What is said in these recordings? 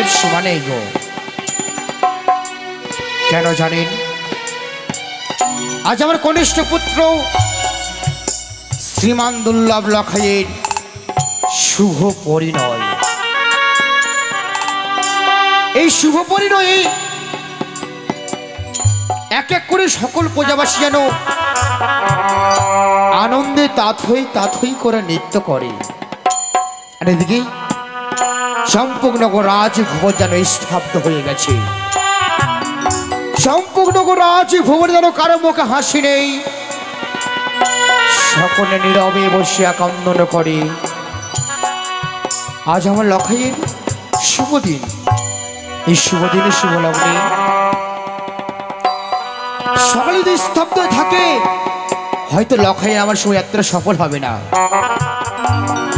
লাভের সীমা নেই গো। কেন জানেন? আজ আমার কনিষ্ঠ পুত্র শ্রীমান দুর্লভ লখাইয়ের শুভ পরিণয়। এই শুভ পরিণয়ে এক এক করে সকল প্রজাবাসী যেন আনন্দে তাথই করে নৃত্য করে। আর এদিকে সম্পূর্ণ রাজভবন যেন স্তব্ধ হয়ে গেছে। সম্পূর্ণ রাজভবন যেন কারো মুখে হাসি নেই। সকলে নীরবে বসিয়া কান্দন করে। আজ আমার লখাইয়ের শুভ দিন। এই শুভ দিনে শুভ লগ্নে সকলে যদি স্তব্ধ থাকে, হয়তো লখাইয়ের আমার শোভাযাত্রা সফল হবে না।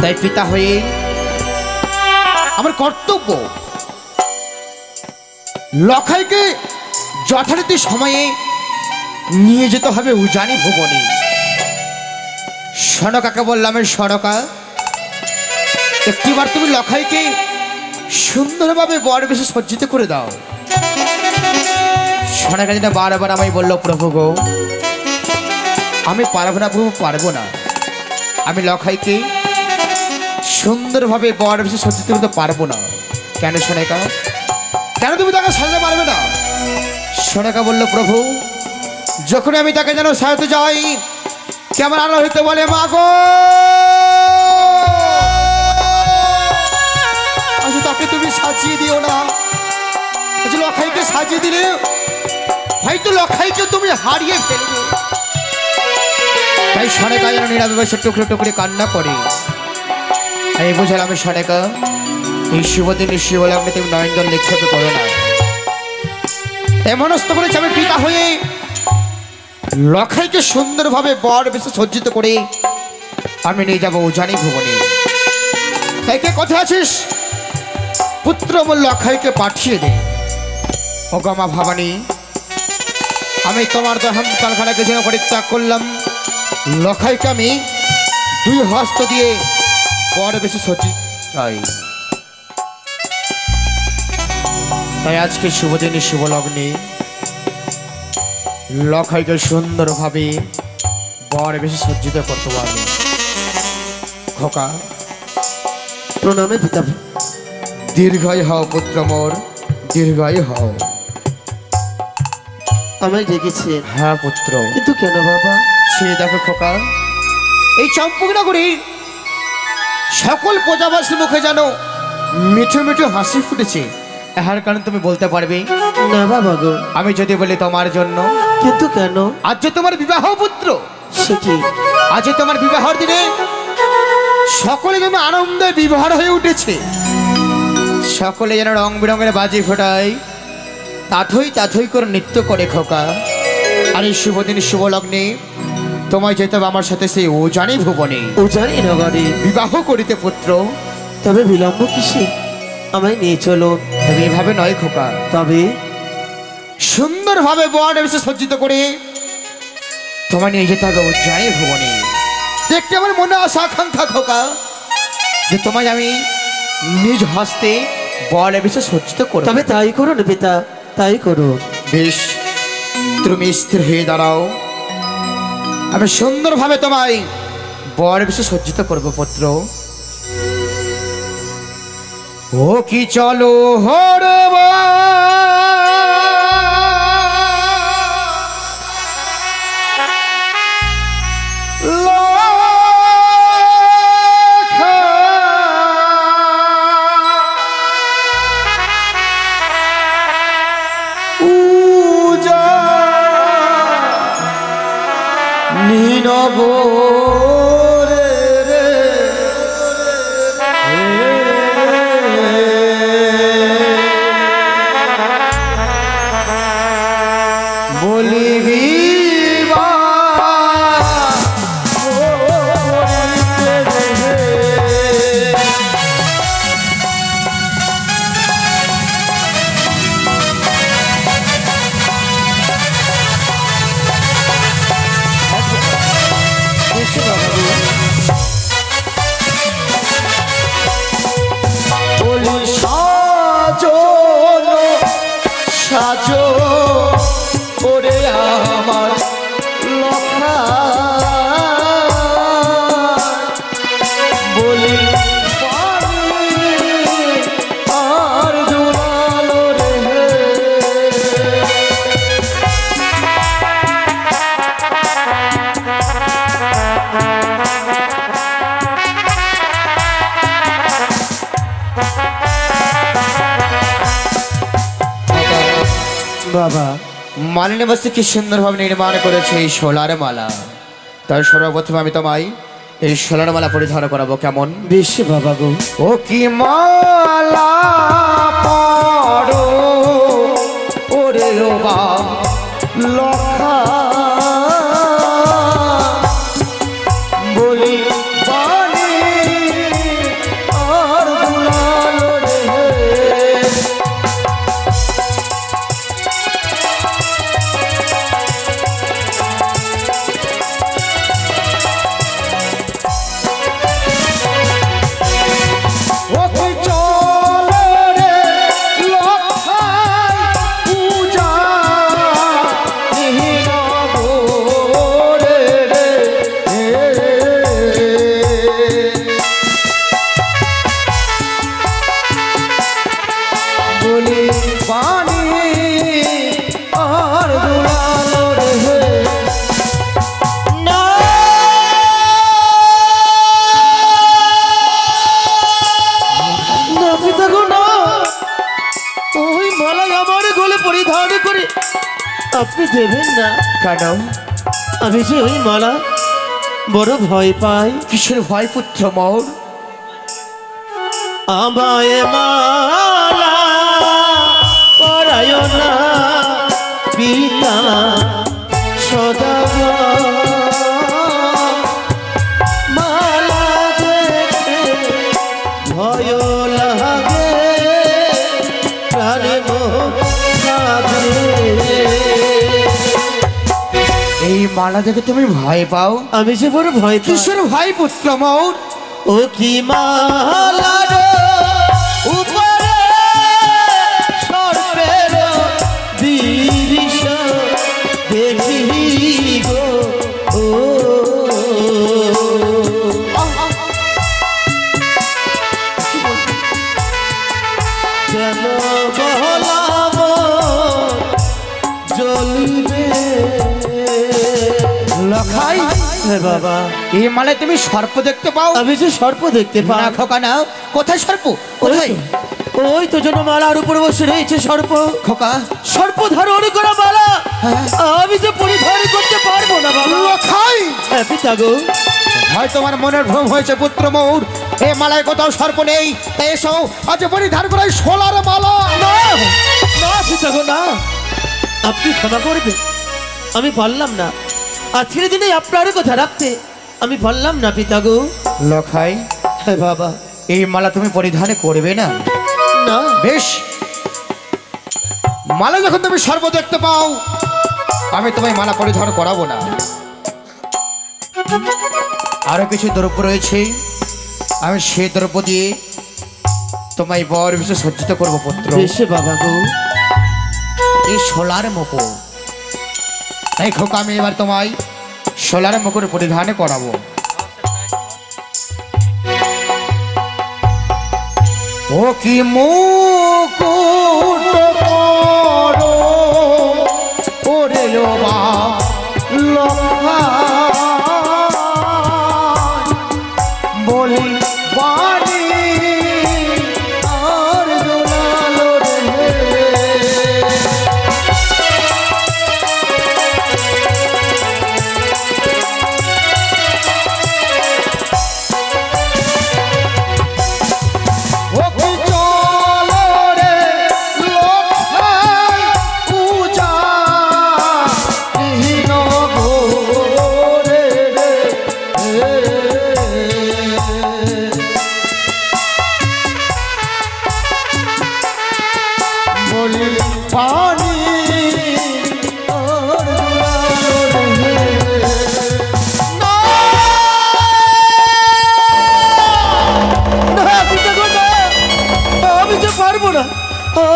তাই পিতা হয়ে আমার কর্তব্য লখাইকে যথারীতি সময়ে নিয়ে যেতে হবে উজানি ভুবনে। সনকাকে বললাম, সনকা একটিবার তুমি লখাইকে সুন্দরভাবে বর বেশি সজ্জিত করে দাও। সনকা যেটা বারবার আমায় বলল, প্রভু গো আমি পারবো না, প্রভু পারবো না। আমি লখাইকে সুন্দরভাবে বর বেশি সজ্জিত করতে পারবো না। কেন সনকা? কেন তুমি তাকে সাজাতে পারবে না? সনকা বলল, প্রভু যখন আমি তাকে যেন সাজাতে যাই, কেমন আলো হইতে বলে, মা গো আচ্ছা তাকে তুমি সাজিয়ে দিও না। আচ্ছা লখাইকে সাজিয়ে দিলে হয়তো লখাইকে তুমি হারিয়ে ফেলবে। তাই সনকা যেন নীরবে বসে টুকরে টুকরে কান্না করে। আমি বুঝলাম সনকা, এই শুভ দিনে শুভ লগ্নে তুমি নয়নজল নিক্ষেপ করো না। এমনস্থ করেছে আমি পিতা হয়ে লখাইকে সুন্দরভাবে বর বেশি সজ্জিত করে আমি নিয়ে যাবো উজানি ভুবনে। তাই কে কথা আছিস, পুত্র আমার লখাইকে পাঠিয়ে দে। ও গমা ভবানী, আমি তোমার দহনকালখানাকে যেন পরিত্যাগ করলাম। লখাইকে আমি দুই হস্ত দিয়ে বর বেশি সজ্জিত চাই। তাই আজকে শুভ দিনে শুভ লগ্নে লখাইকে সুন্দরভাবে বর বেশি সজ্জিত করতে পারবে। খোকা প্রণামে পিতা। দীর্ঘায়ু হও পুত্র মোর, দীর্ঘায়ু হও। আমায় ডেকেছেন? হ্যাঁ পুত্র। কিন্তু কেন বাবা? সে দেখো খোকা, এই চম্পকনগরীর সকল প্রজাবাসীর মুখে যেন মিঠু মিঠু হাসি ফুটেছে। এর কারণ তুমি বলতে পারবে? না বাবা গো। আমি যদি বলি তোমার জন্য। কিন্তু কেন? আজ যে তোমার বিবাহ পুত্র, সে কি? আজ যে তোমার বিবাহের দিনে সকলে যেন আনন্দে বিবাহ হয়ে উঠেছে। সকলে যেন রং বেরঙের বাজি ফোটায়, তাথই করে নৃত্য করে খোকা। আর এই শুভ দিন শুভ লগ্নে তোমায় যেতে হবে আমার সাথে সেই উজানি ভুবনে, উজানি নগরে বিবাহ করিতে পুত্র। তবে বিলম্ব কিসে? আমায় নিয়ে চলো। তবে এভাবে নয় খোকা, তবে সুন্দরভাবে বর বেশি সজ্জিত করে তোমায় নিয়ে যেতে হবে উজানি ভুবনে। দেখতে আমার মনে আসা আকাঙ্ক্ষা খোকা, যে তোমায় আমি নিজ হস্তে বর বেশি সজ্জিত করব। তবে তাই করো না পিতা, তাই করো। বেশ, তুমি স্থির হয়ে দাঁড়াও। আমি সুন্দরভাবে তোমায় বর বেশি সজ্জিত করব পুত্র। ও কি চলো হরব চলো সাজো ওরে আমার লক্ষা বলি পানি আর দুলালো রে বাবা মালিনী বস্তি কি সুন্দরভাবে নির্মাণ করেছে এই সোলার মালা। তাই সর্বপ্রথম আমি তোমায় এই সোলার মালা পরিধান করাবো, কেমন? বেশ বাবা গো। ও কি মালা পড়ো ওরে ও বা লক্ষা বলি বাণী আর দুলালো রে ও কি চলো রে লক্ষাই পূজা নিহীন গোরে রে বলি পানি আর দুলালো রে না না পিতা গো না, ওই মালা আমার গলে পরিধান করে আপনি দেবেন না। কেন? আমি যে ওই মালা বড় ভয় পাই। কিসের ভয় পুত্র মোর? আমায় মালা পরায় না পিতা সদা মালা দেখে ভয় লাগে প্রাণে মোহাবে। এই মালা দেখে তুমি ভয় পাও? আমি যে বড় ভয় পাই। কিসের ভয় পুত্র মোর? ও কি মালার উপরে সর্পের বিষ দেখি গো ও যেন বহলাম জ্বলিবে। লখাই হ্যাঁ বাবা, এই মালায় তুমি সর্প দেখতে পাও? আমি যে সর্প দেখতে পাই। না খোকা না, কোথায় সর্প? কোথায়? ওই তো যেন মালার উপর বসে রয়েছে সর্প। খোকা সর্প ধারণ করা মালা হ্যাঁ। আমি যে পরিধান করতে পারবো না বাবা। লখাই হ্যাঁ পিতা গো। হয় তোমার মনের ভ্রম হয়েছে পুত্র মোর, এই মালায় কোথাও সর্প নেই। তাই এসো আজ পরিধান করাই সোলার মালা। না না পিতা গো না, আপনি ক্ষমা করবে, আমি পারলাম না। আজকের দিনে আপনার কথা রাখতে আমি পারলাম না পিতা গো। লখাই হ্যাঁ বাবা। এই মালা তুমি পরিধান করবে না? না বেশ, মালা যখন তুমি সর্ব দেখতে পাও, আমি তোমায় মালা পরিধান করাবো না। আরো কিছু দ্রব্য রয়েছে, আমি সেই দ্রব্য দিয়ে তোমায় বর বিশেষ সজ্জিত করবো পুত্র। বেশ বাবা গো। এই সোলার মুকুট, তাই খোকা আমি এবার তোমায় সোলার মুকুট পরিধান করাবো। ও কি মুকুট পরো ওরে ও বা লক্ষা বলি বাণী আর দোলালো রে ও কি চলো রে লক্ষাই পূজা নিহীন গোরে রে বলি পানি আর দুলালো রে না পিতা গো না, আমি যে পারবো না,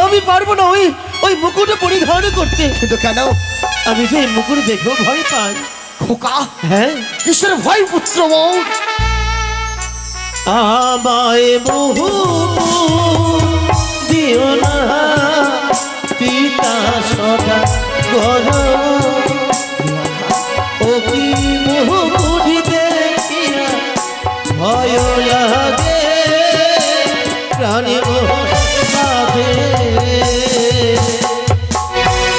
আমি পারবো না ওই ওই মুকুটে পরিধান করতে। কিন্তু কেন? আমি যে এই মুকুট দেখেও ভয় পাই। খোকা, হ্যাঁ, কিসের ভয় পুত্র বউ? আমায় বহু দিও না পিতা সদা গর, ও কি মুকুট দেখিয়া ভয় লাগে প্রাণে ভাবে।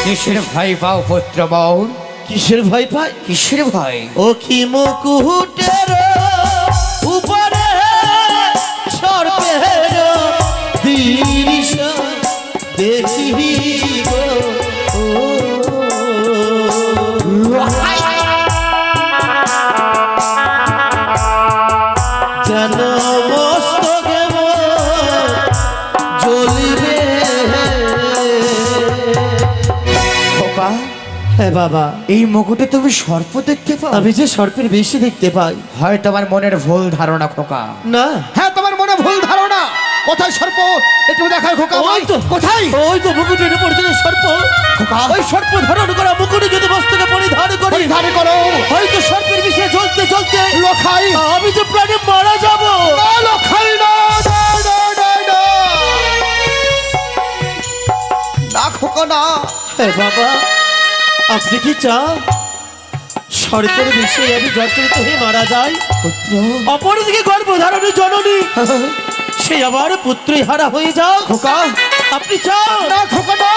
কিসের ভয় পাও পুত্র বউ? কিসের ভয় পাই? কিসের ভয়? ও কি মুকুটের উপরে সর্পের দৃশ্য দেখি গো, ও। যেন মস্তকে মোর জ্বলিবে। খোকা, হ্যাঁ বাবা, এই মুকুটে তুমি সর্প দেখতে পাও? আমি যে সর্পের বেশি দেখতে পাই। হয় তোমার মনের ভুল ধারণা খোকা। না, হ্যাঁ, তোমার মনে ভুল ধারণা। কোথায় সর্প একটু দেখায় খোকা। ওই তো কোথায়? ওই তো মুকুটের উপর যে সর্প, খোকা, ওই সর্প ধারণ করা মুকুটে যদি মস্তকে পরিধান করি, পরিধান করো। হয়তো সর্পের বিষয়ে জ্বলতে জ্বলতে লখাই, আমি যে প্রাণে মারা যাব। না লখাই, না না না না না। না খোকা না। হ্যাঁ বাবা, আপনি কি চান সর্পের বিষয়ে আমি জর্জরিত হয়ে মারা যাই? পুত্র, অপরদিকে গর্ভধারণী জননী সে আবার পুত্রই হারা হয়ে যাও। খোকা, আপনি চান? না খোকা না,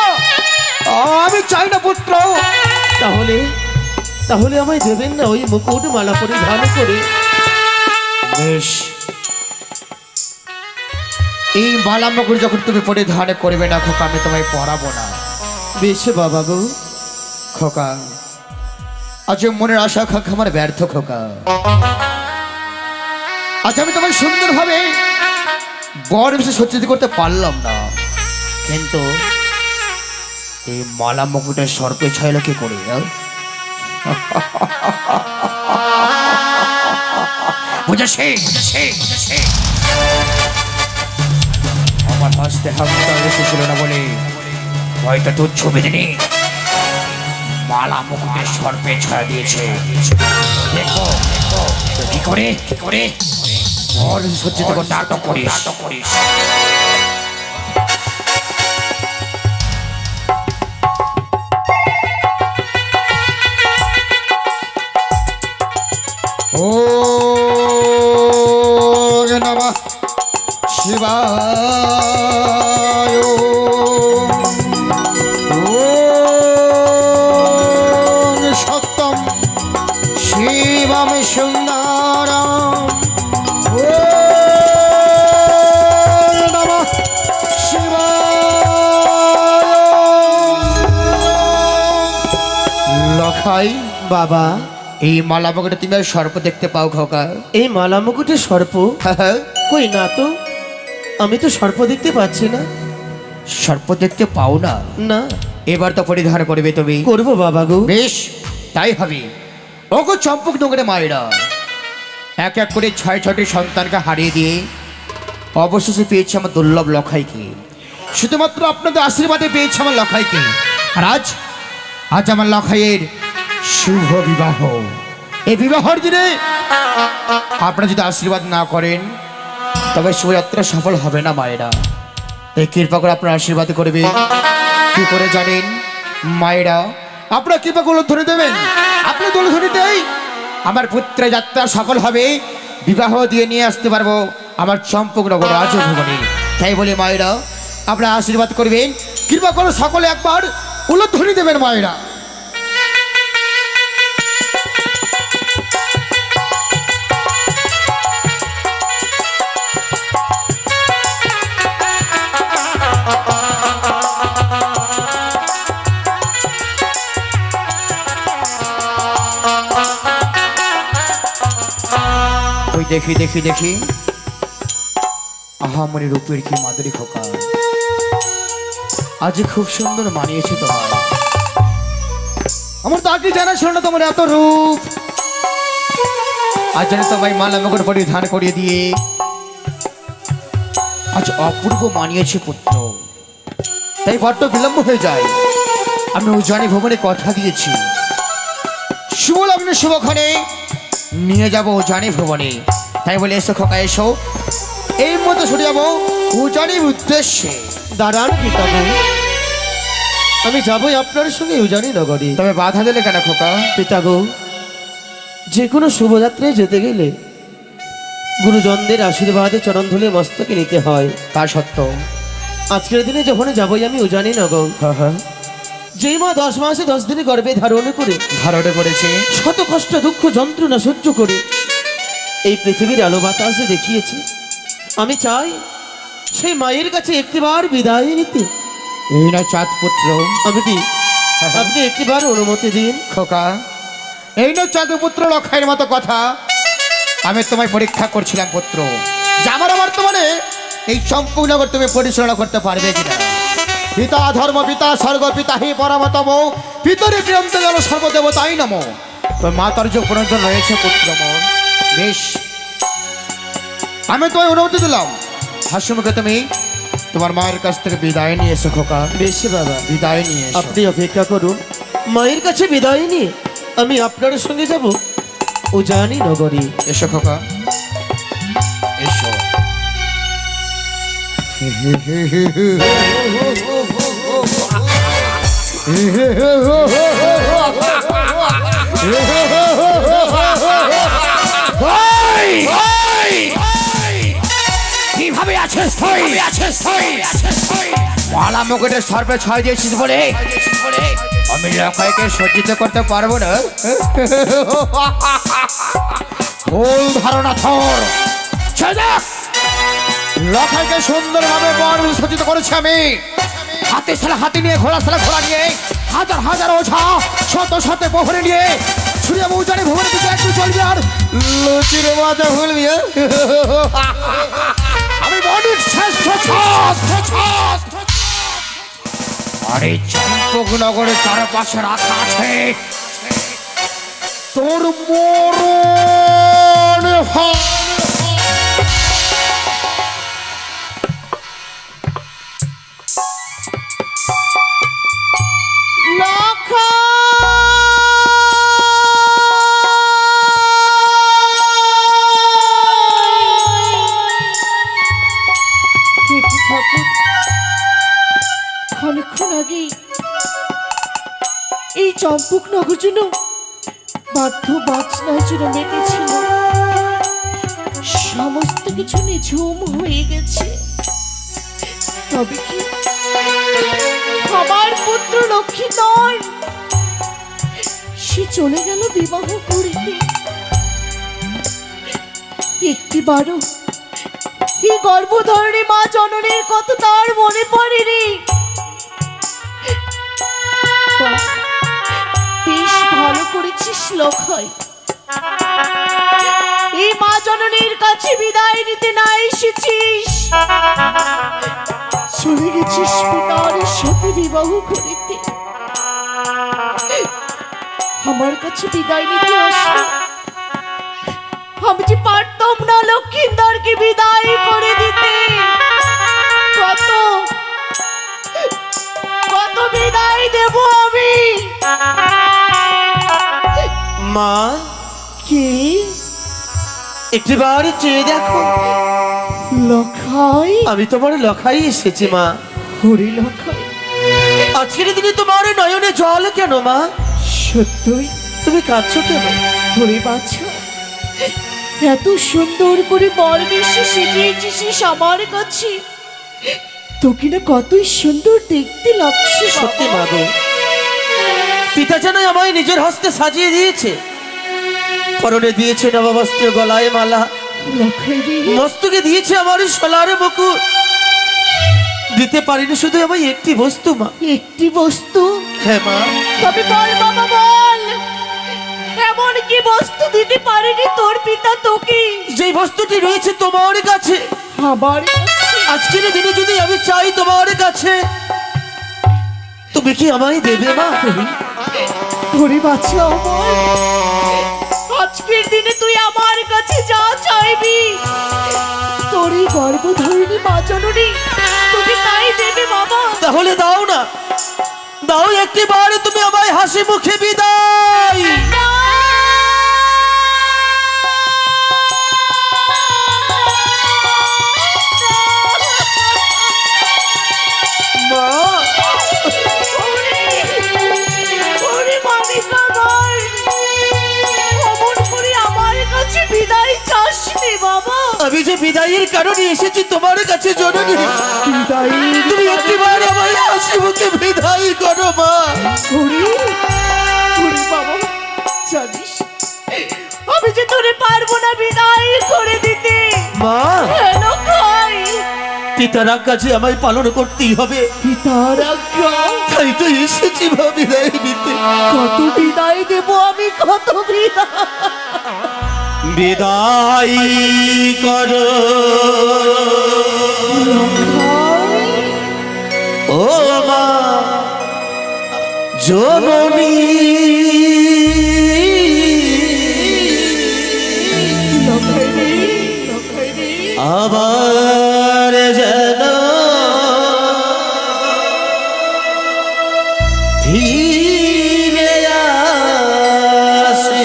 আমি চাই না পুত্র। তাহলে তাহলে আমায় দেবেন না ওই মুকুট মালা পরিধান করে? বেশ, এই মালা মুকুট যখন তুমি পরিধান করবে না খোকা, আমি তোমায় পরাবো না। বেশ বাবা গো। খোকা, আজ মনের আশা আকাঙ্ক্ষা আমার ব্যর্থ খোকা। আজ আমি তোমায় সুন্দরভাবে বর বিষয়ে সজ্জিত করতে পারলাম না, কিন্তু এই মালা মুকুটের সর্পে ছাইল কি করে? বুঝেছি, আমার হাসতে হাসতে এসেছিল না বলে হয়তো তুচ্ছ বেদিনী মালা মুকুটের সর্পে ছায়া দিয়েছে। দেখো কি করে বর সজ্জিত করে নাটক করিস। ও নমঃ শিবায়। ওম সত্যম শিবম সুন্দরম। ওম নমঃ শিবায়। লখাই বাবা, এই মালা মুকুটে তুমি আর সর্প দেখতে পাও খোকা? এই মালা মুকুটের সর্প কই না তো, আমি তো সর্প দেখতে পাচ্ছি না। সর্প দেখতে পাও না? না। এবার তো পরিধান করবে তুমি। করবো বাবা গো। বেশ, তাই হবে। ওগো চম্পক নোংরে মায়েরা, এক এক করে 6-6টি সন্তানকে হারিয়ে দিয়ে অবশেষে পেয়েছে আমার দুর্লভ লখাইকে। শুধুমাত্র আপনাদের আশীর্বাদে পেয়েছে আমার লখাইকে। আর আজ আমার লখাইয়ের শুভ বিবাহ। এই বিবাহর দিনে আপনারা যদি আশীর্বাদ না করেন তবে শুভযাত্রা সফল হবে না মায়েরা। এই কৃপা করে আপনারা আশীর্বাদ করবে। কি করে জানেন মায়েরা? আপনারা কৃপা করে ধরে দেবেন। আপনি দোল ধরিতেই আমার পুত্রের যাত্রা সফল হবে, বিবাহ দিয়ে নিয়ে আসতে পারবো আমার চম্পকনগর রাজভবনে। তাই বলে মায়েরা আপনারা আশীর্বাদ করবেন। কৃপা করে সকলে একবার উলধ্বনি দেবেন মায়েরা। ওই দেখি দেখি দেখি, আহামরি রূপের কি মাধুরী খোকা, আজ খুব সুন্দর মানিয়েছে তোমার। আমার তো আগে জানা ছিল না তোমার এত রূপ। আজ জানি তোমায় মালা মুকুট পরিধান করিয়ে দিয়ে আজ অপূর্ব মানিয়েছে পুত্র। তাই বড্ড বিলম্ব হয়ে যায়। আমি উজানি ভবনে কথা দিয়েছি, শুভ লগ্নে শুভক্ষণে নিয়ে যাব উজানি ভবনে। তাই বলে এসো খোকা এসো, এই মতো ছুটে যাবো উজানির উদ্দেশ্যে। দাঁড়ান পিতাগো, আমি যাবই আপনার সঙ্গে উজানি নগরী। তবে বাধা দিলে কেন খোকা? পিতাগো, যে কোনো শুভযাত্রায় যেতে গেলে গুরুজনদের আশীর্বাদে চরণ ধুলে মস্তকে নিতে হয়। তা সত্য। আজকের দিনে যখন যাবই আমি উজানি নগর, হ্যাঁ, যেই মা 10 মাসে 10 দিনে গর্ভে ধারণ করে ধারণে করেছে। শত কষ্ট দুঃখ যন্ত্রণা সহ্য করে এই পৃথিবীর আলো বাতাসে দেখিয়েছে, আমি চাই সেই মায়ের কাছে একটিবার বিদায় নিতে। এই না চাঁদ পুত্র। আপনি একটিবার অনুমতি দিন। খোকা, এই না চাঁদ পুত্র লক্ষের মতো কথা। আমি তোমায় পরীক্ষা করছিলাম পুত্র, যে আমার বর্তমানে এই চম্পকনগর তুমি পরিচালনা করতে পারবে কিনা। পিতা ধর্ম পিতা স্বর্গ পিতা হি পরমতম পিতরে প্রিয়ন্ত জল সর্বদেবতাই নমো। তো মা তোর যে পুনর্জন রয়েছে পুত্র মন। বেশ, আমি তোমায় অনুমতি দিলাম। হাসিমুখে তুমি তোমার মায়ের কাছ থেকে বিদায় নিয়ে এসো খোকা। বেশ বাবা, বিদায় নিয়ে এসো। আপনি অপেক্ষা করুন, মায়ের কাছে বিদায় নিয়ে আমি আপনার সঙ্গে যাব উজানি নগরী। এসো খোকা এসো। কিভাবে আছিস তুই? মালা মুকুটের সর্বে ছয় দিয়েছিস বলে আমি লখাইকে সজ্জিত করতে পারবো না। ভুল ধারণা তোর। লখাইকে সুন্দরভাবে বর সজ্জিত করেছি আমি। হাতে সালা হাতি নিয়ে ঘোড়া সালা ঘোড়া নিয়ে হাজার হাজার ওঝা শত শত প্রহরী নিয়ে ছুড়িয়ে উজানি ভবনের দিকে একটু চলবি আর লুচির মাথা ভুলবি। আমি বণিক শ্রেষ্ঠ আর এই চম্পকনগরের চারপাশে রাখা আছে তোর মরণ ফল। অনেকক্ষণ আগে এই চম্পকনগর যেন বাদ্য বাজনার জন্য মেতেছিল, সমস্ত কিছু নিঝুম হয়ে গেছে। তবে কি আমার পুত্র লক্ষ্মী নয়, সে চলে গেল বিবাহ করিতে। একটিবারও এই গর্ভধারণী মা জননীর কথা তার মনে পড়েনি। বেশ ভালো করেছিস লক্ষয়, এই মা জননীর কাছে বিদায় নিতে না এসেছিস, চলে গেছিস পিতার সাথে বিবাহ করিতে। আমার কাছে বিদায় নিতে আসলে আমি যে পারতাম না লক্ষিন্দরকে বিদায় করে দিতে। কত কত বিদায় দেব আমি। মা, কি একটিবার চেয়ে দেখো, লখাই? আমি তোমার লখাই এসেছি মা। হরি লখাই, আজকের দিনে তোমার নয়নে জল কেন মা? সত্যই তুমি কাঁদছো কেন? হরি বাছা, এত সুন্দর করে বর বেশি সেজেছিস আমার কাছে, তোকে না কতই সুন্দর দেখতে লাগছে। সত্যি মা গো, পিতা যেন আমায় নিজের হস্তে সাজিয়ে দিয়েছে, পরনে দিয়েছে নববস্ত্র, গলায় মালা, লখাই রে, মস্তকে দিয়েছে আমার সোলার মুকুট। দিতে পারিনি শুধু আমায় একটি বস্তু মা। একটি বস্তু? হ্যাঁ মা। তবে বল বাবা বল, এমন কি বস্তু দিতে পারেনি তোর পিতা তোকে? যে বস্তুটি রয়েছে তোমার কাছে, আমার কাছে? আজকের দিনে যদি আমি চাই তোমার কাছে, তুমি কি আমায় দেবে মা? হরি বাছা আমার, আজ আজকের দিনে তুই আমার কাছে যা চাইবি তোর এই গর্ভধারিণী মা জননী তুমি তাই দেবে বাবা। তাহলে দাও না, দাও একটিবার তুমি আমায় হাসি মুখে বিদায়। মা, ওরে মানিক আমার, অমন করে আমার কাছে বিদায় চাস নে বাবা। আমি যে বিদায়ের কারণে এসেছি তোমার কাছে জননী, তুমি একটিবার আমায় হাসি মুখে বিদায় করো মা। ওরে ওরে বাবা, জানিস আমি যে তোরে পারবো না বিদায় করে দিতে। মা, কেন খাই পিতার কাছে আমায় পালন করতেই হবে, পিতার আজ্ঞা। তাই তো এসেছি মা বিদায় নিতে। কত বিদায় দেব আমি, কত বিদায়। বিদায় করো ও মা জননী, আবার যেন ফিরে আসে।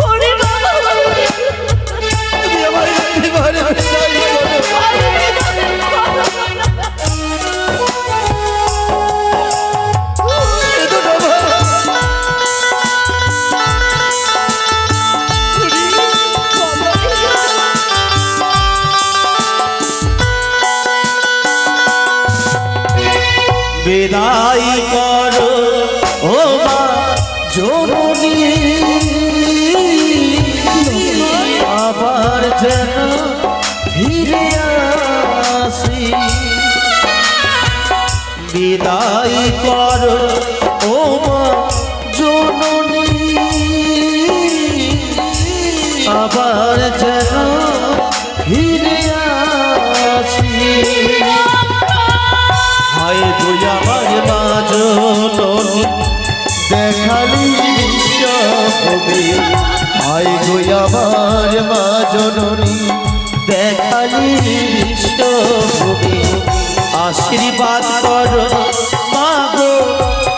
ওরে বাবা, তুমি আমার একেবারে বিদায় করো। এতো না মা। বিদায় করো ও মা জননী, আবার যেন ফিরে আসি। বিদায় করো ও মা জননী, আবার যেন ফিরে আসি। হায় গো আমার মা জননী, দেখালি বিশ্ব হবে। হায় গো আমার মা জননী, দেখালি বিশ্ব হবে। আশীর্বাদ করো মা গো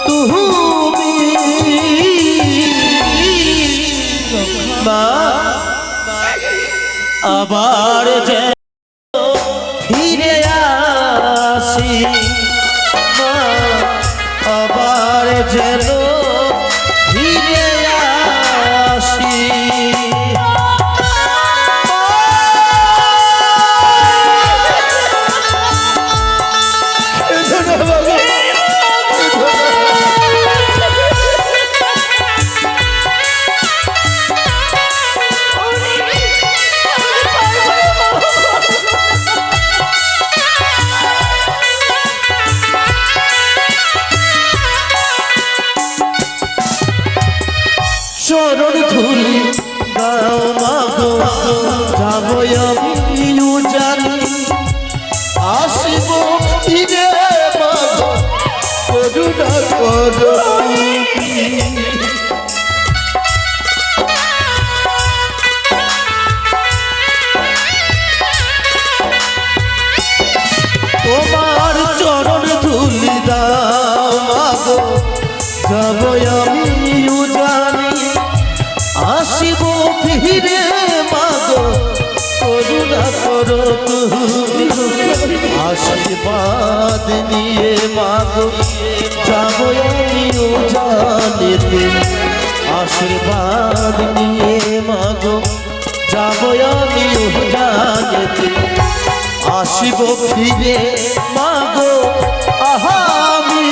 তুমি, মা আবার যে ফিরে আসি। মা আবার যেন ফিরে আসি। চরণ ধুলি দাও মা গো, যাবো আমিও জানি। আসিব ফিরে মা গো, করুণা করো। তোমার চরণ ধুলি দাও মা গো, যাবো আমিও জানি। আসিব ফিরে মা গো, করুণা করো তুমি। আশীর্বাদ নিয়ে মা গো, যাবো আমিও জানিতে। আশীর্বাদ নিয়ে মা গো, যাবো আমিও জানিতে। আসিব ফিরে মা গো আমি।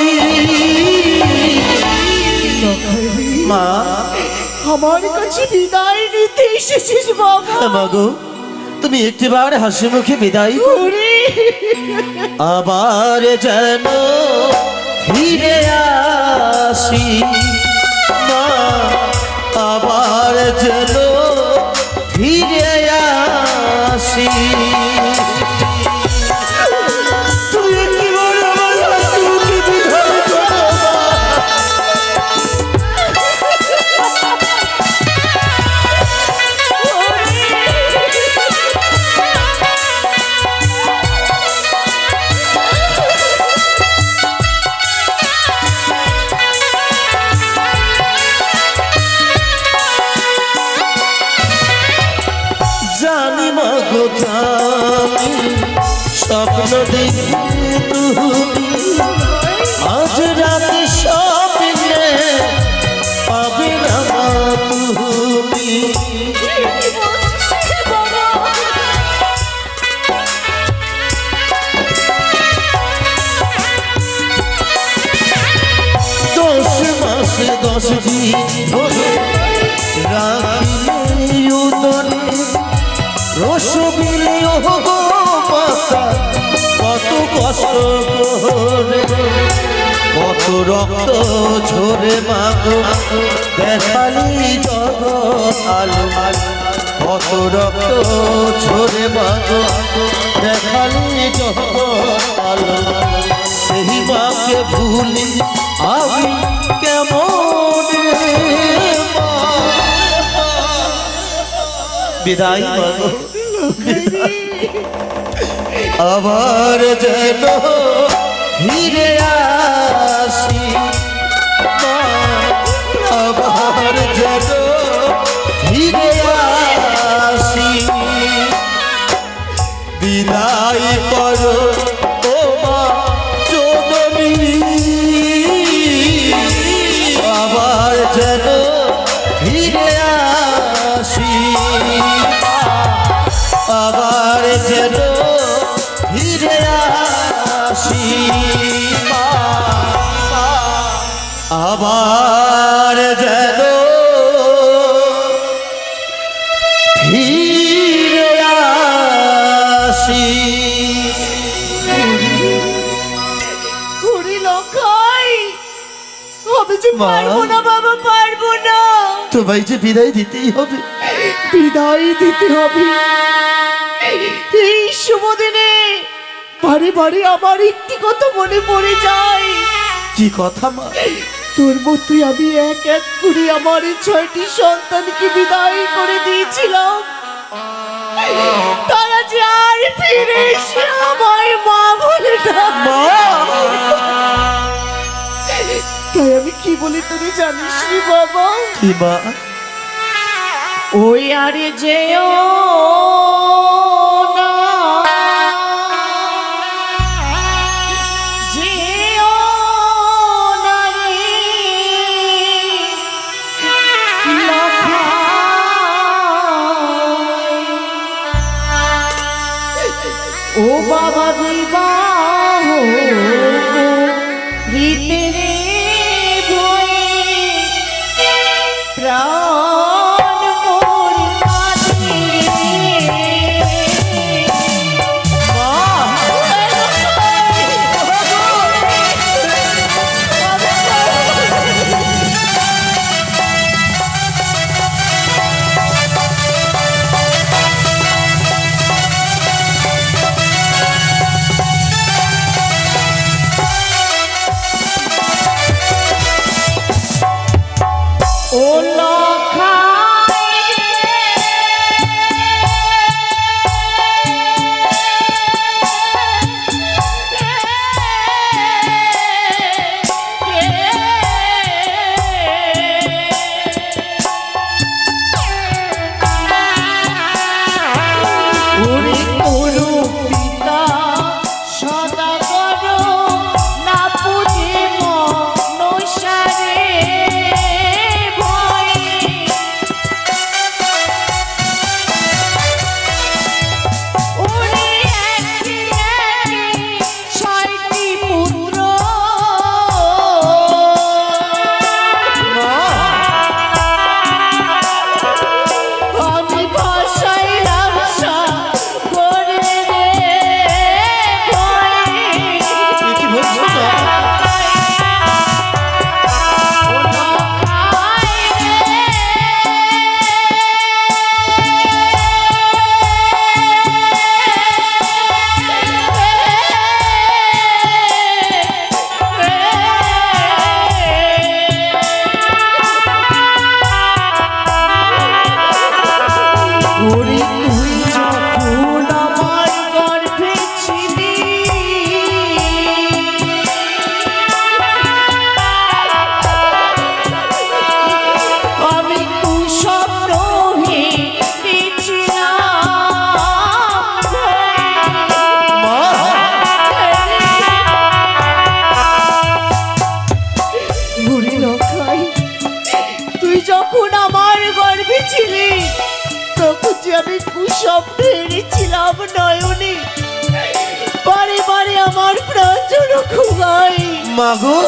মা, আমার কাছে বিদায় নিতে এসেছিস বাবা। মা গো, তুমি একটিবার হাসি মুখে বিদায় করো। ওরে আবার যেন ফিরে আসি। মা আবার যেন ফিরে আসি। স্বপ্ন দেখে তুমি আজ রাতে স্বপ্নে পাবে না মা তুমি। কি বলছিস রে বাবা? দশ মাসে 10 দিন ধরে রাখিলে উদরে রসবিলে ও গো মাতা কত কষ্ট করে কত রক্ত ঝরে মাগো দেখালি জগৎ আলো কত রক্ত ঝরে মাগো দেখালি জগৎ আলো সেই মাকে ভুলি আমি কেমন বিদায় মাগো আবার যেন ফিরে আসি মা, আবার যেন ফিরে আসি বিদায় করো ও মা জননী আবার যেন ফিরে আসি আবার যেন ফিরে আসি আবার যেন ফিরে আসি। ওরে লখাই, আমি যে মা। পারবো না বাবা, পারবো না। তোমায় যে বিদায় দিতেই হবে। বিদায় দিতে হবে। এই শুভ দিনে বারে বারে আমার একটি কথা মনে পড়ে যায়। কি কথা মা? তোর মতোই আমি এক এক করে আমার এই 6টি সন্তানকে বিদায় করে দিয়েছিলাম। তারা যে আর ফিরে এসে আমায় মা বলে না। তাই আমি কি বলি তোরে জানিস রে বাবা? কি মা? ওই আরে যেও না, যেও না রে লখাই। ও বাবা বিবাহ রীতে রে ভয়ে প্রাণ মোর কাঁদে রে। মা, ও লখাই ওরে করো পিতা সদা করো না পুজে মনসারে ভয়ে ছিলে তখন যে আমি কুস্বপ্ন এনেছিলাম নয়নে, বারে বারে আমার প্রাণ যেন ঘুমাই। মাগো,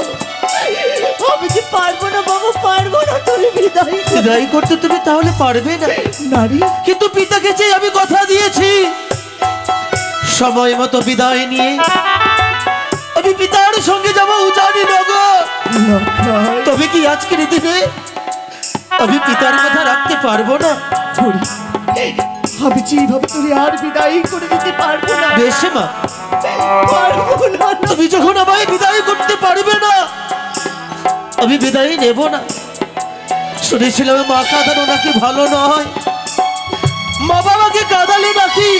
আমি যে পারবো না বাবা, পারবো না তোর বিদায় করতে। বিদায় করতে তুমি তাহলে পারবে না? নারী, কিন্তু পিতাকে যে আমি কথা দিয়েছি সময় মতো বিদায় নিয়ে আমি পিতার সঙ্গে যাবো উজানি নগর। লক্ষাই, তবে কি আজকের দিনে আমি পিতার কথা রাখতে পারবো না? হরি, আমি যে এইভাবে তোরে আর বিদায় করে দিতে পারবো না, বেশে মা, পারবো না। তুমি যখন আমায় বিদায় করতে পারবে না আমি বিদায় নেব না। শুনেছিলাম মা কাঁদানো নাকি ভালো নয়, মা বাবাকে কাঁদালে নাকি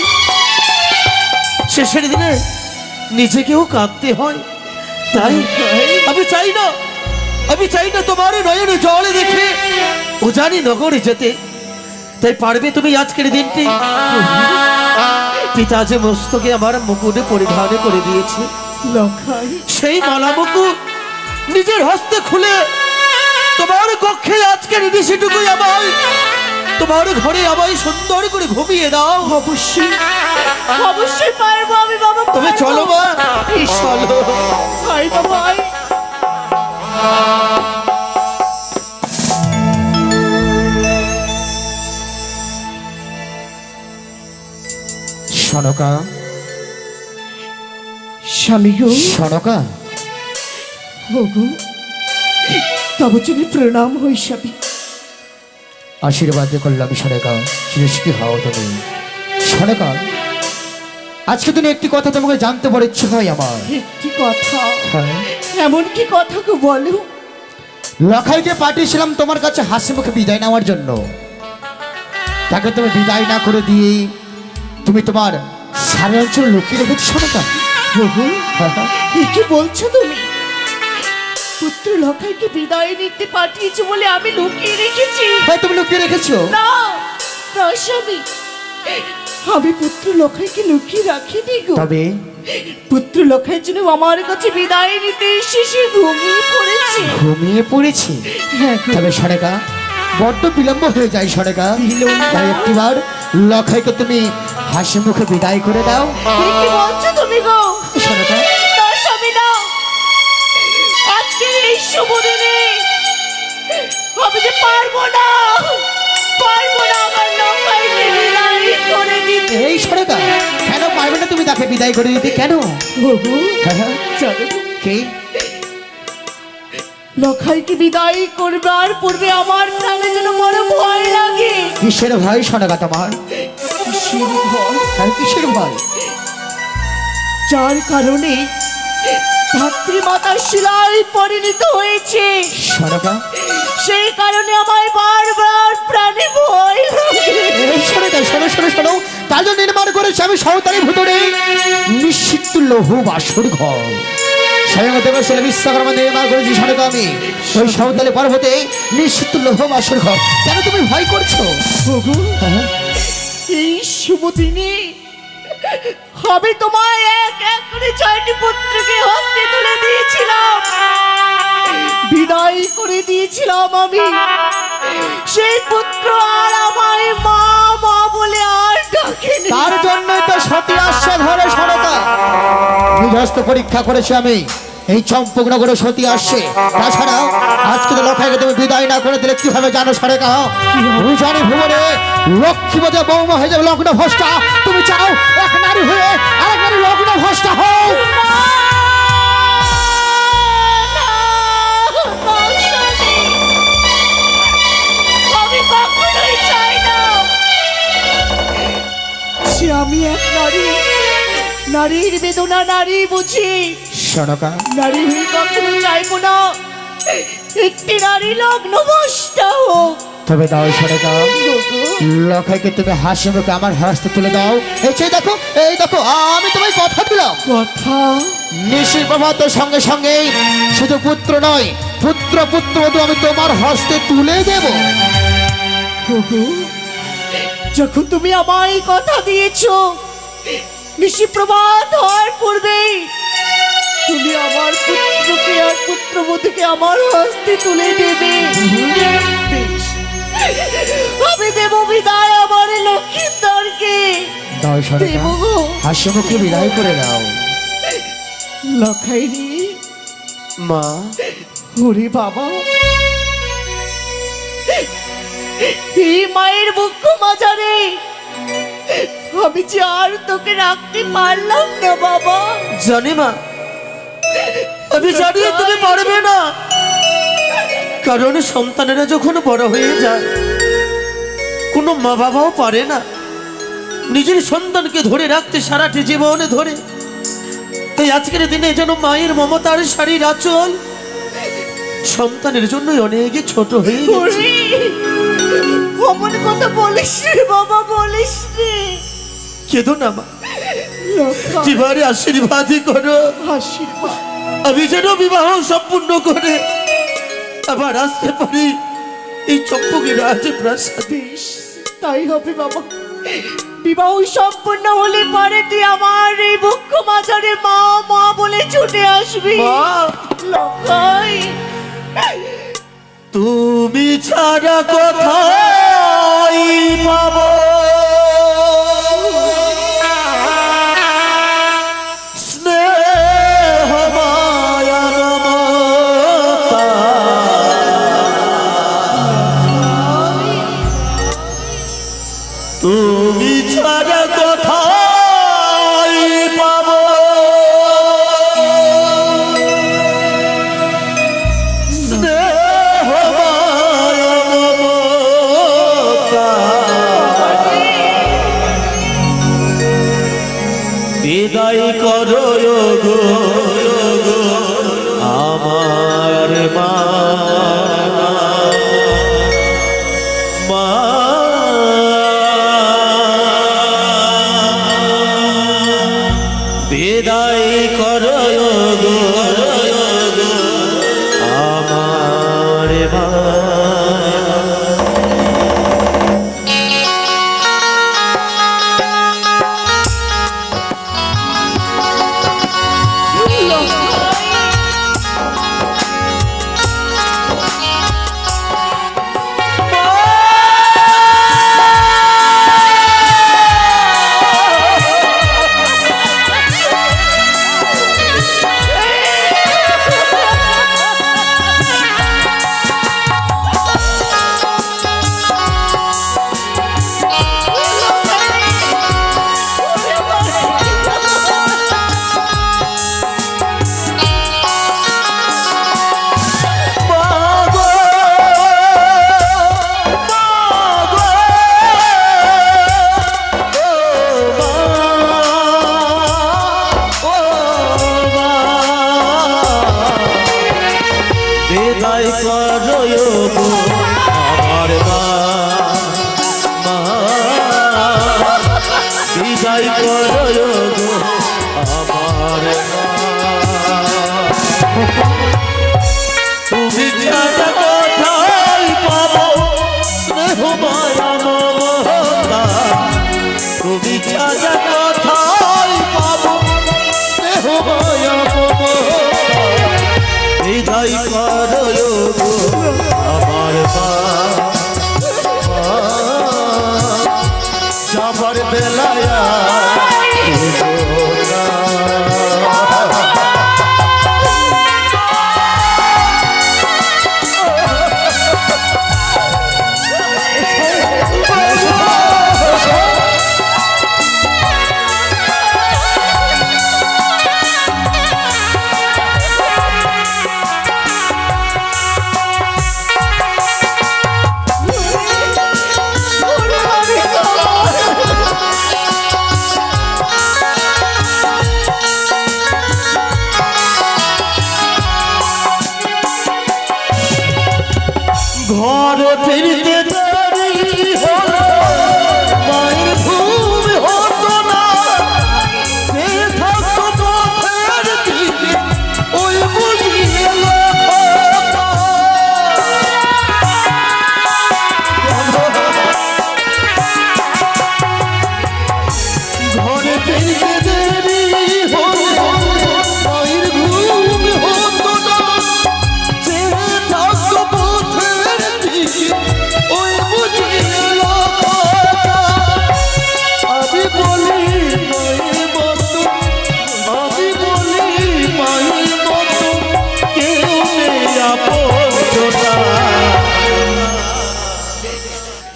শেষের দিনে নিজেকেও কাঁদতে হয়। তাই আমি চাই না তোমার নয়নে জল দেখে উজানি নগরে যেতে। তাই পারবে তুমি আজকের দিনটি? পিতা যে মস্তকে আমার মুকুটে পরিধান করে দিয়েছে, লক্ষাই, সেই মালা মুকুট নিজের হস্তে খুলে তোমার কক্ষে আজকের নিশিটুকুই আমায় তোমার ঘরে আমায় সুন্দর করে ঘুমিয়ে দাও। অবশ্যই অবশ্যই পারবো আমি বাবা, তবে পারবো। চলো মা, চলো। আয় বাবা, আয়। সনকা, স্বামী গো, সনকা, ওগো, তব চলে প্রণাম হই স্বামী। আশীর্বাদ করলাম সনকা, চিরসুখী হও তুমি। সনকা, আজকে তুমি একটি কথা তোমাকে জানতে পারে ইচ্ছে হয় আমার। একটি কথা? হ্যাঁ, এমন কি কথা গো বলো? লখাইকে পাঠিয়েছিলাম তোমার কাছে হাসি মুখে বিদায় নেওয়ার জন্য। তাকে তুমি বিদায় না করে দিয়ে তুমি তোমার সারা অঞ্চল লুকিয়ে রেখেছো সনকা। ওগো, এ কি বলছো তুমি? পুত্র লখাইকে বিদায় নিতে পাঠিয়েছো বলে আমি লুকিয়ে রেখেছি? হ্যাঁ, তুমি লুকিয়ে রেখেছো। না না স্বামী, আমি পুত্র লখাইকে লুকিয়ে রাখিনি গো। তবে পুত্র লখাইয়ের জন্য আমার কাছে বিদায় নিতে এসে সে ঘুমিয়ে পড়েছে। ঘুমিয়ে পড়েছি? হ্যাঁ গো। তবে সনকা, বড্ড বিলম্ব হয়ে যায় সনকা। বিলম্ব? তাই একটিবার লখাইকে তুমি হাসি মুখে বিদায় করে দাও এ কি বলছো তুমি গো? সনকা। না স্বামী, না, আজকের এই শুভ দিনে আমি যে পারবো না, পারবো না আমার লখাইকে বিদায় করে দিতে। এই সনকা, কেন পারবে না তুমি তাকে বিদায় করে দিতে? কেন? ওগো, হ্যাঁ, হ্যাঁ, জানো তো, কে? লখাইকে বিদায় করবার পূর্বে আমার প্রাণে যেন বড় ভয় লাগে। কিসের ভয় সনকা তোমার? কিসের ভয়? আর কিসের ভয়? যার কারণে ধাত্রীমাতা শিলায় পরিণত হয়েছে, সনকা, সেই কারণে আমায় বারবার প্রাণে ভয় লাগে। এই সনকা, শোনো শোনো শোনো, কাজ নির্মাণ করেছি আমি সাঁওতালির ভিতরে নিশ্চিত লৌহ বাসর ঘর। স্বয়ং দেবশীল বিশ্বকর্মা নির্মাণ করেছি সনকা আমি। ওই সাঁওতালি পর্বতে নিশ্চিত লৌহ বাসর ঘর। কেন তুমি ভয় করছো? ওগো, হ্যাঁ, এই শুভ দিনে আমি তোমায় এক এক করে 6টি পুত্রকে হস্তে তুলে দিয়েছিলাম, বিদায় করে দিয়েছিলাম আমি। সেই পুত্র আর আমায় মা মা বলে আর ডাকেনি। তার জন্যই তো সতী আসছে ধরে সনকা। বিধ্বস্ত পরীক্ষা করেছি আমি, এই চম্পকনগরে সতী আসছে। তাছাড়াও আজকে তো লখাইকে তুমি বিদায় না করে দিলে কিভাবে জানো সনকা? উজানি ভুবনে লক্ষ্মীপদে বৌমা হয়ে যাবে লগ্ন ভ্রষ্টা। তুমি চাও এক নারী হয়ে আরেক নারী লগ্ন ভ্রষ্টা হও? না, না, না, স্বামী, আমি কখনোই চাই না সে আমি এক নারী, নারীর বেদনা নারী বুঝি। সনকা, নারী হয়ে কখনো চাইবো না একটি নারী লগ্ন ভ্রষ্টা হোক। তবে দাও সনকা, লখাইকে তুমি হাসি মুখে আমার হস্তে তুলে দাও। এই যে দেখো, এই দেখো, আমি তোমায় কথা দিলাম। কথা? নিশি প্রভাতের সঙ্গে সঙ্গে শুধু পুত্র নয়, পুত্র পুত্রবধূ আমি তোমার হস্তে তুলে দেব। ওগো, যখন তুমি আমায় কথা দিয়েছো নিশি প্রভাত হওয়ার পূর্বেই তুমি আমার পুত্রকে আর পুত্রবধূকে আমার হস্তে তুলে দেবে, বেশ, আমি দেব দাও সরকার, দেবো গো। হাসি মুখে বিদায় করে দাও। লখাই রে, মা ওরে বাবা, এই মায়ের মুখ্য মাজারে আমি যে আর তোকে রাখতে পারলাম না বাবা। জানি মা, আমি জানি তুমি পারবে না, কারণ সন্তানেরা যখন বড় হয়ে যায় কোনো মা বাবাও পারে না নিজের সন্তানকে ধরে রাখতে সারাটি জীবনে ধরে। তাই আজকের দিনে যেন মায়ের মমতার শাড়ির আঁচল সন্তানের জন্য অনেক ছোট হয়ে গেছে। ওরে, অমন কথা বলিস রে বাবা, বলিস রে। কেঁদো না মা, লখাই, জীবনে আশীর্বাদই করো, আশীর্বাদ। আমি যেন বিবাহ সম্পূর্ণ করে আবার আসতে পারি এই চম্পকি রাজপ্রাসাদে। বেশ, তাই হবে বাবা। বিবাহ সম্পূর্ণ হলে পরে তুই আমার এই মুখ্য মাজারে মা মা বলে ছুটে আসবি। মা, লখাই, তুমি ছাড়া কোথায় পাবো স্নেহ মায়ার মমতা? তুমি ছাড়া কোথায় পাবো স্নেহ মায়ার মমতা? বিদায় করো গো আমার মা, মা বিদায় করো গো আমার মা।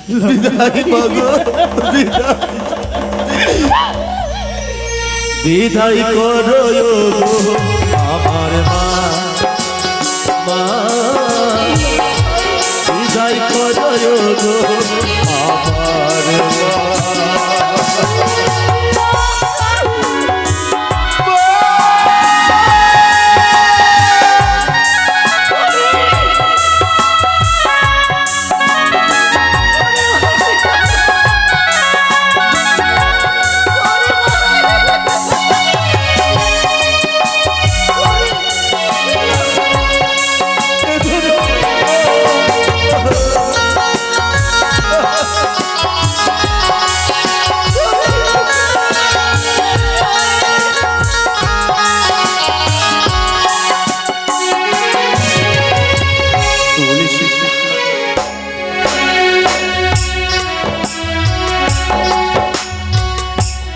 বিদায় মাগো, বিদায়। বিদায় করো গো আমার মা, মা বিদায় করো গো আমার মা।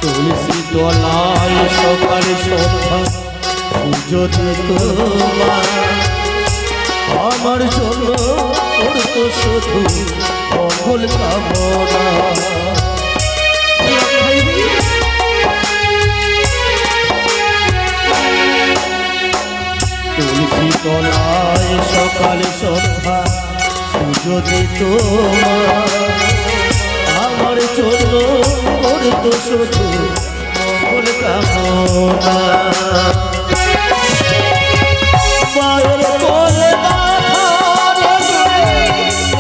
তুলসী তলায় সকাল সন্ধ্যা পুজো তোমার, আমার জন্য করতো শুধু মঙ্গল কামনা। তুলসী তলায় সকাল সন্ধ্যা পুজো তোমার, আমার জন্য করতো শুধু মঙ্গল কামনা। মায়ের কোলে মাথা রেখে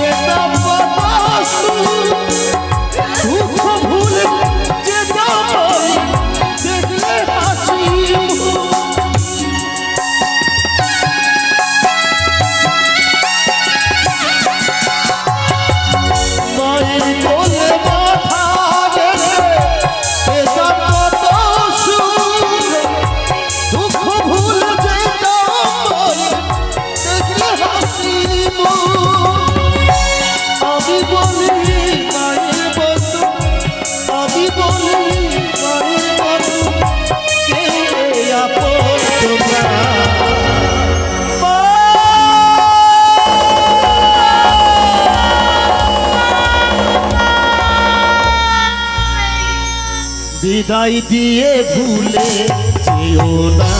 এলাম বাসু, দুঃখ ভুলে যেতাম দেখলে হাসি মুখ। মায়ের কোলে মাথা রেখে পেতাম কত সুখ, দুঃখ ভুলে যেতাম দেখলে হাসি মুখ। আমি বলি মায়ের বন্ধু, আমি বলি মায়ের বন্ধু, কে আপন তোমরা। বিদায় দিয়ে ভুলে যেও না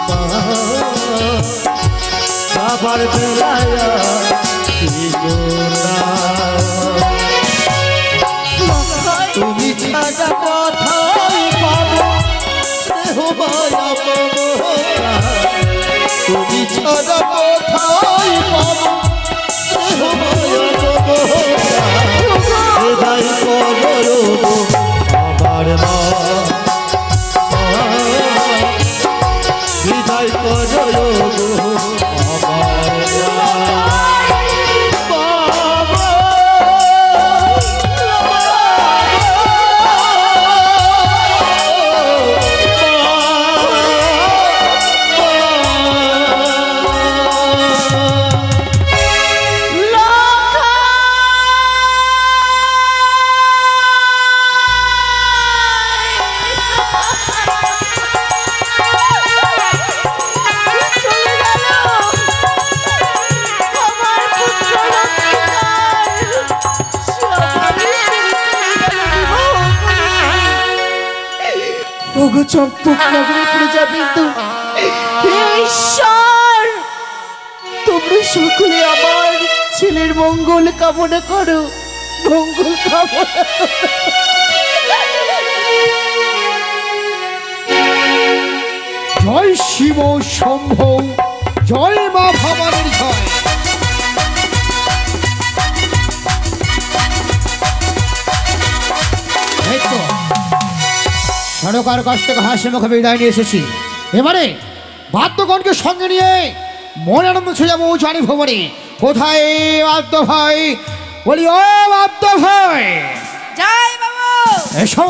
মা, আবার বেলায় ফিরো না। তুমি ছাড়া কোথায় পাবো স্নেহ মায়া মমতা, তুমি ছাড়া কোথায় পাবো স্নেহ মায়া মমতা। বিদায় করো গো আমার মা, বিদায় করো গো আমার মা। বাবা, ওগো চম্পক নগরের প্রজাবিন্দু, হে ঈশ্বর, তোমরা সকলে আমার ছেলের মঙ্গল কামনা করো, মঙ্গল কামনা করো। জয় শিব শম্ভ, জয় মা ভবানীর জয়। এই তো সরকার কাছ থেকে হাসি মুখে বিদায় নিয়ে এসেছি। এবারে বাদ্যগণকে সঙ্গে নিয়ে মনে আনন্দ ছুঁয়ে যাবো জানি ভবনে। কোথায় বাদ্য ভাই? বলি ও বাদ্য ভাই, জয় বাবু। এসো।